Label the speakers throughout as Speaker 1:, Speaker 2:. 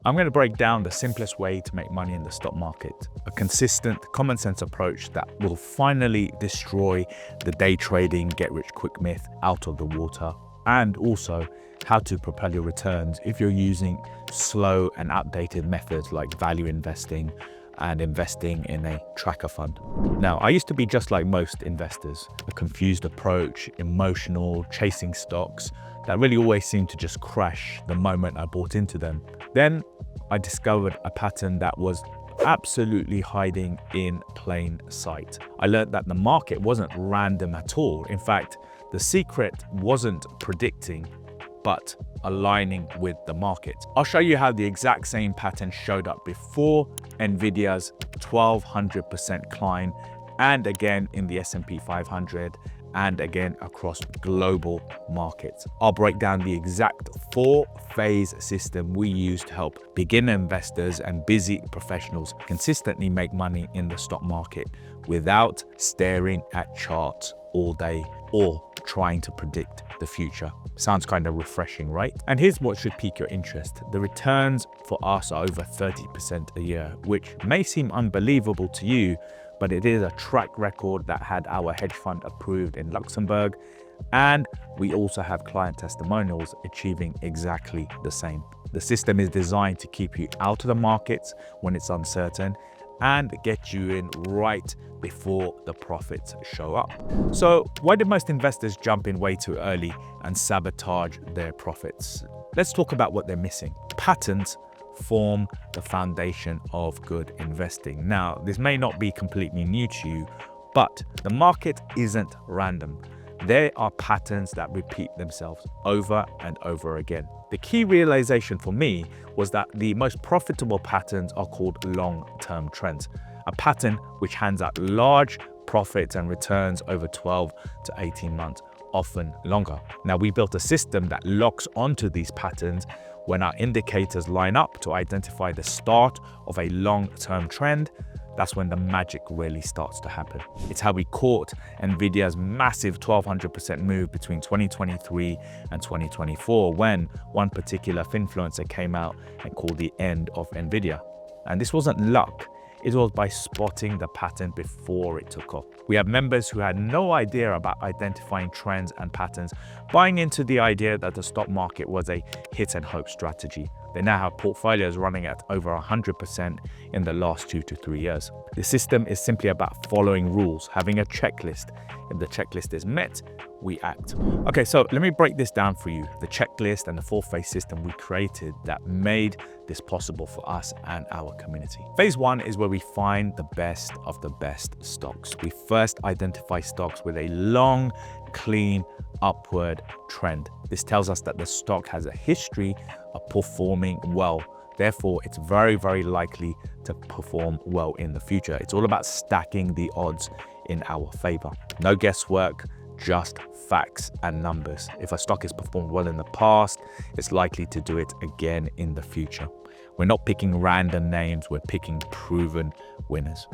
Speaker 1: I'm going to break down the simplest way to make money in the stock market, a consistent, common sense approach that will finally destroy the day trading, get rich quick myth out of the water, and also how to propel your returns if you're using slow and outdated methods like value investing and investing in a tracker fund. Now, I used to be just like most investors, a confused approach, emotional, chasing stocks that really always seemed to just crash the moment I bought into them. Then I discovered a pattern that was absolutely hiding in plain sight. I learned that the market wasn't random at all. In fact, the secret wasn't predicting, but aligning with the market. I'll show you how the exact same pattern showed up before Nvidia's 1200% climb, and again in the S&P 500, and again across global markets. I'll break down the exact 4-phase system we use to help beginner investors and busy professionals consistently make money in the stock market without staring at charts all day or trying to predict the future. Sounds kind of refreshing, right? And here's what should pique your interest. The returns for us are over 30% a year, which may seem unbelievable to you, but it is a track record that had our hedge fund approved in Luxembourg. And we also have client testimonials achieving exactly the same. The system is designed to keep you out of the markets when it's uncertain and get you in right before the profits show up. So why did most investors jump in way too early and sabotage their profits? Let's talk about what they're missing. Patterns form the foundation of good investing. Now, this may not be completely new to you, but the market isn't random. There are patterns that repeat themselves over and over again. The key realization for me was that the most profitable patterns are called long-term trends, a pattern which hands out large profits and returns over 12 to 18 months, often longer. Now, we built a system that locks onto these patterns when our indicators line up to identify the start of a long-term trend. That's when the magic really starts to happen. It's how we caught Nvidia's massive 1200% move between 2023 and 2024 when one particular influencer came out and called the end of Nvidia. And this wasn't luck. It was by spotting the pattern before it took off. We have members who had no idea about identifying trends and patterns, buying into the idea that the stock market was a hit and hope strategy. They now have portfolios running at over 100% in the last 2 to 3 years. The system is simply about following rules, having a checklist. If the checklist is met, we act. Okay, so let me break this down for you. The checklist and the 4-phase system we created that made this possible for us and our community. Phase 1 is where we find the best of the best stocks. We first identify stocks with a long, clean, upward trend. This tells us that the stock has a history of performing well. Therefore, it's very, very likely to perform well in the future. It's all about stacking the odds in our favor. No guesswork, just facts and numbers. If a stock has performed well in the past, it's likely to do it again in the future. We're not picking random names, we're picking proven winners.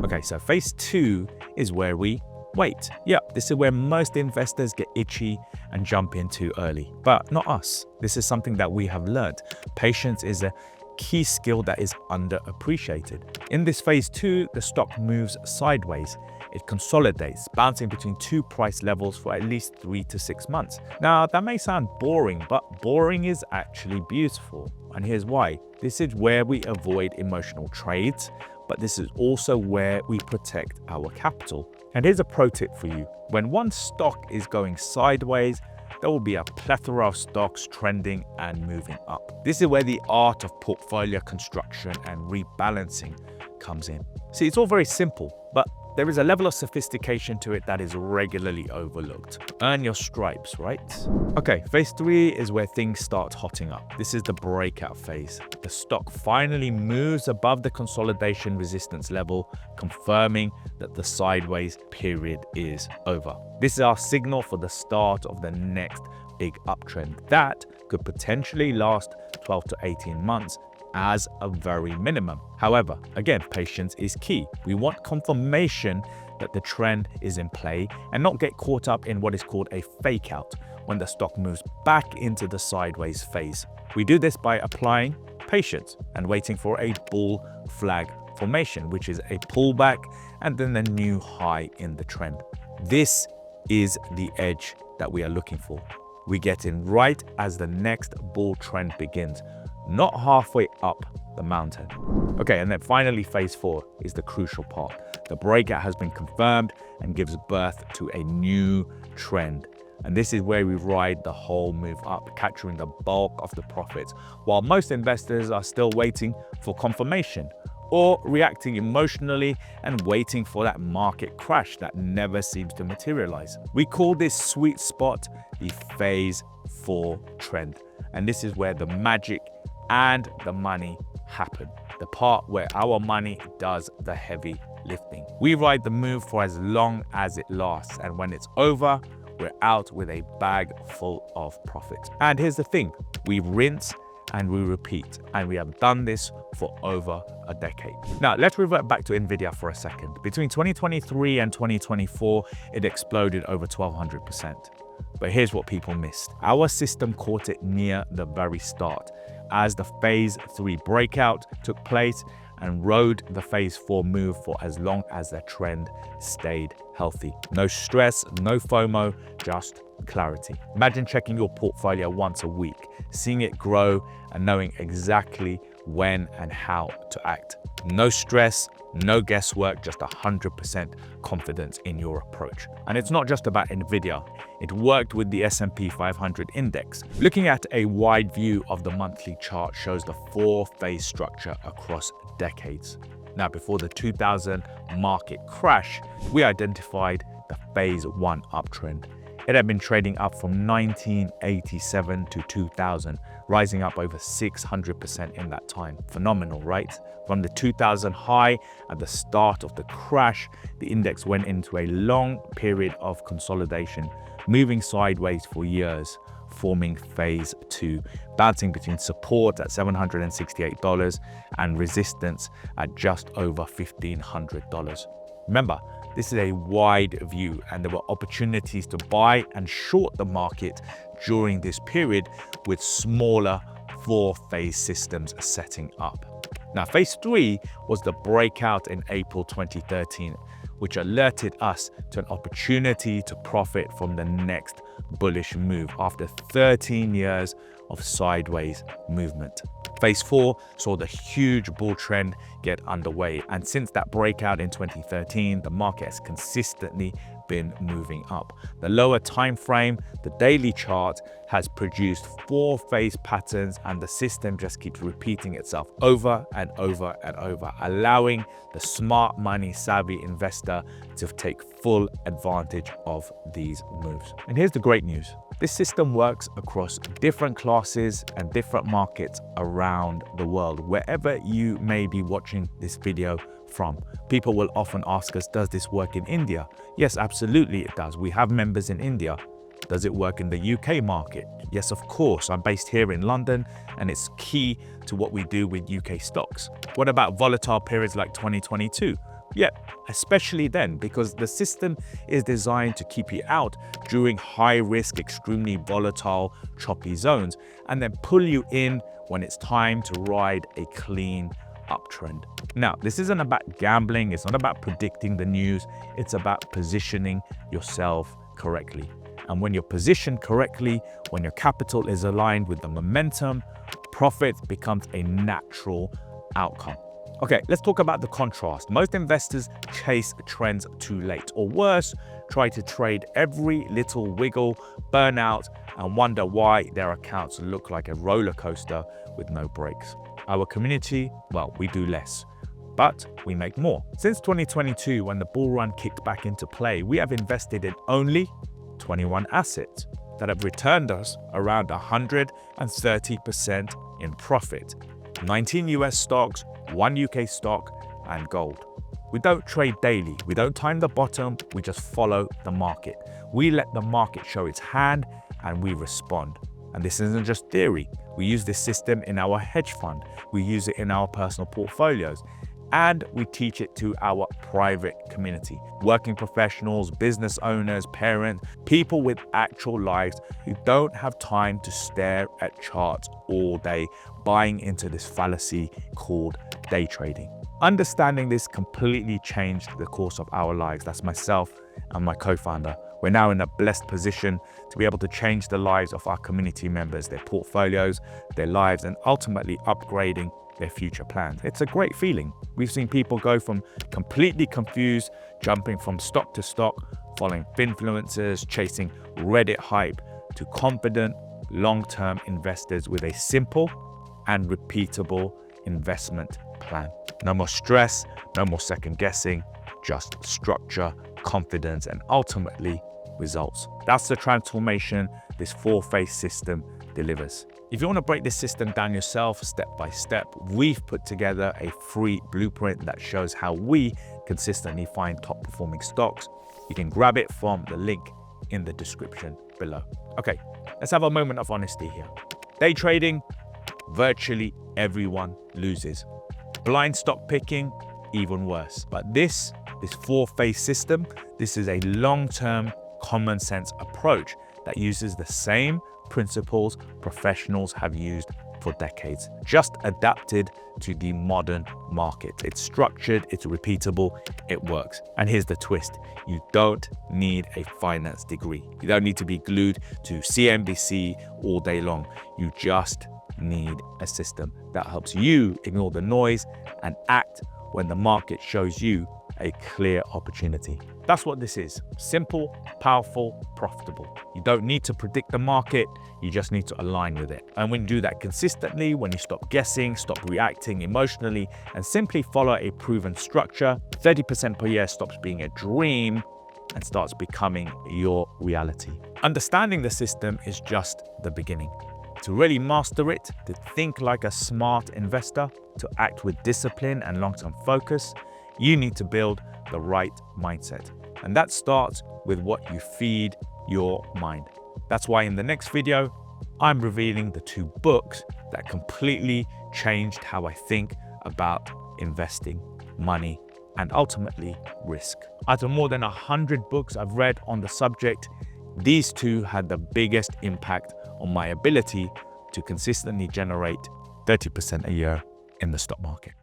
Speaker 1: Okay, so phase 2 is where we wait. Yep, this is where most investors get itchy and jump in too early, but not us. This is something that we have learned. Patience is a key skill that is underappreciated. In this phase 2, the stock moves sideways. It consolidates, bouncing between 2 price levels for at least 3 to 6 months. Now, that may sound boring, but boring is actually beautiful. And here's why. This is where we avoid emotional trades, but this is also where we protect our capital. And here's a pro tip for you. When one stock is going sideways, there will be a plethora of stocks trending and moving up. This is where the art of portfolio construction and rebalancing comes in. See, it's all very simple, but there is a level of sophistication to it that is regularly overlooked. Earn your stripes, right? Okay, phase 3 is where things start hotting up. This is the breakout phase. The stock finally moves above the consolidation resistance level, confirming that the sideways period is over. This is our signal for the start of the next big uptrend that could potentially last 12 to 18 months as a very minimum. However, again, patience is key. We want confirmation that the trend is in play and not get caught up in what is called a fake out when the stock moves back into the sideways phase. We do this by applying patience and waiting for a bull flag formation, which is a pullback and then a new high in the trend. This is the edge that we are looking for. We get in right as the next bull trend begins, not halfway up the mountain. Okay, and then finally, phase 4 is the crucial part. The breakout has been confirmed and gives birth to a new trend. And this is where we ride the whole move up, capturing the bulk of the profits, while most investors are still waiting for confirmation or reacting emotionally and waiting for that market crash that never seems to materialize. We call this sweet spot the phase 4 trend. And this is where the magic and the money happen, the part where our money does the heavy lifting. We ride the move for as long as it lasts, and when it's over, we're out with a bag full of profit. And here's the thing, we rinse and we repeat, and we have done this for over a decade. Now, let's revert back to Nvidia for a second. Between 2023 and 2024, it exploded over 1,200%. But here's what people missed. Our system caught it near the very start, as the phase 3 breakout took place, and rode the phase 4 move for as long as the trend stayed healthy. No stress, no FOMO, just clarity. Imagine checking your portfolio once a week, seeing it grow and knowing exactly when and how to act. No stress, no guesswork, just 100% confidence in your approach. And it's not just about Nvidia. It worked with the S&P 500 index. Looking at a wide view of the monthly chart shows the 4-phase structure across decades. Now, before the 2000 market crash, we identified the phase 1 uptrend. It had been trading up from 1987 to 2000, rising up over 600% in that time. Phenomenal, right? From the 2000 high at the start of the crash, the index went into a long period of consolidation, moving sideways for years, forming phase 2, bouncing between support at $768 and resistance at just over $1,500. Remember, this is a wide view, and there were opportunities to buy and short the market during this period, with smaller 4-phase systems setting up. Now, phase 3 was the breakout in April 2013, which alerted us to an opportunity to profit from the next bullish move after 13 years of sideways movement. Phase 4 saw the huge bull trend get underway, and since that breakout in 2013, the market has consistently been moving up. The lower time frame, the daily chart, has produced 4-phase patterns, and the system just keeps repeating itself over and over and over, allowing the smart money savvy investor to take full advantage of these moves. And here's the great news. This system works across different classes and different markets around the world. Wherever you may be watching this video from, people will often ask us, does this work in India? Yes, absolutely it does. We have members in India. Does it work in the UK market? Yes, of course. I'm based here in London, and it's key to what we do with UK stocks. What about volatile periods like 2022? Yeah, especially then, because the system is designed to keep you out during high risk, extremely volatile, choppy zones, and then pull you in when it's time to ride a clean uptrend. Now, this isn't about gambling. It's not about predicting the news. It's about positioning yourself correctly. And when you're positioned correctly, when your capital is aligned with the momentum, profit becomes a natural outcome. Okay, let's talk about the contrast. Most investors chase trends too late, or worse, try to trade every little wiggle, burn out, and wonder why their accounts look like a roller coaster with no brakes. Our community, well, we do less, but we make more. Since 2022, when the bull run kicked back into play, we have invested in only 21 assets that have returned us around 130% in profit. 19 US stocks, 1 UK stock, and gold. We don't trade daily. We don't time the bottom. We just follow the market. We let the market show its hand, and we respond. And this isn't just theory. We use this system in our hedge fund. We use it in our personal portfolios. And we teach it to our private community, working professionals, business owners, parents, people with actual lives who don't have time to stare at charts all day, buying into this fallacy called day trading. Understanding this completely changed the course of our lives. That's myself and my co-founder. We're now in a blessed position to be able to change the lives of our community members, their portfolios, their lives, and ultimately upgrading their future plans. It's a great feeling. We've seen people go from completely confused, jumping from stock to stock, following influencers, chasing Reddit hype, to confident, long-term investors with a simple and repeatable investment plan. No more stress, no more second guessing, just structure, confidence, and ultimately results. That's the transformation this 4-phase system delivers. If you want to break this system down yourself step by step, we've put together a free blueprint that shows how we consistently find top performing stocks. You can grab it from the link in the description below. Okay, let's have a moment of honesty here. Day trading, virtually everyone loses. Blind stock picking, even worse. But this 4-phase system, this is a long-term common sense approach that uses the same principles professionals have used for decades, just adapted to the modern market. It's structured, it's repeatable, it works. And here's the twist. You don't need a finance degree. You don't need to be glued to CNBC all day long. You just need a system that helps you ignore the noise and act when the market shows you a clear opportunity. That's what this is. Simple, powerful, profitable. You don't need to predict the market, you just need to align with it. And when you do that consistently, when you stop guessing, stop reacting emotionally, and simply follow a proven structure, 30% per year stops being a dream and starts becoming your reality. Understanding the system is just the beginning. To really master it, to think like a smart investor, to act with discipline and long-term focus, you need to build the right mindset. And that starts with what you feed your mind. That's why in the next video, I'm revealing the 2 books that completely changed how I think about investing, money, and ultimately risk. Out of more than 100 books I've read on the subject, these 2 had the biggest impact on my ability to consistently generate 30% a year in the stock market.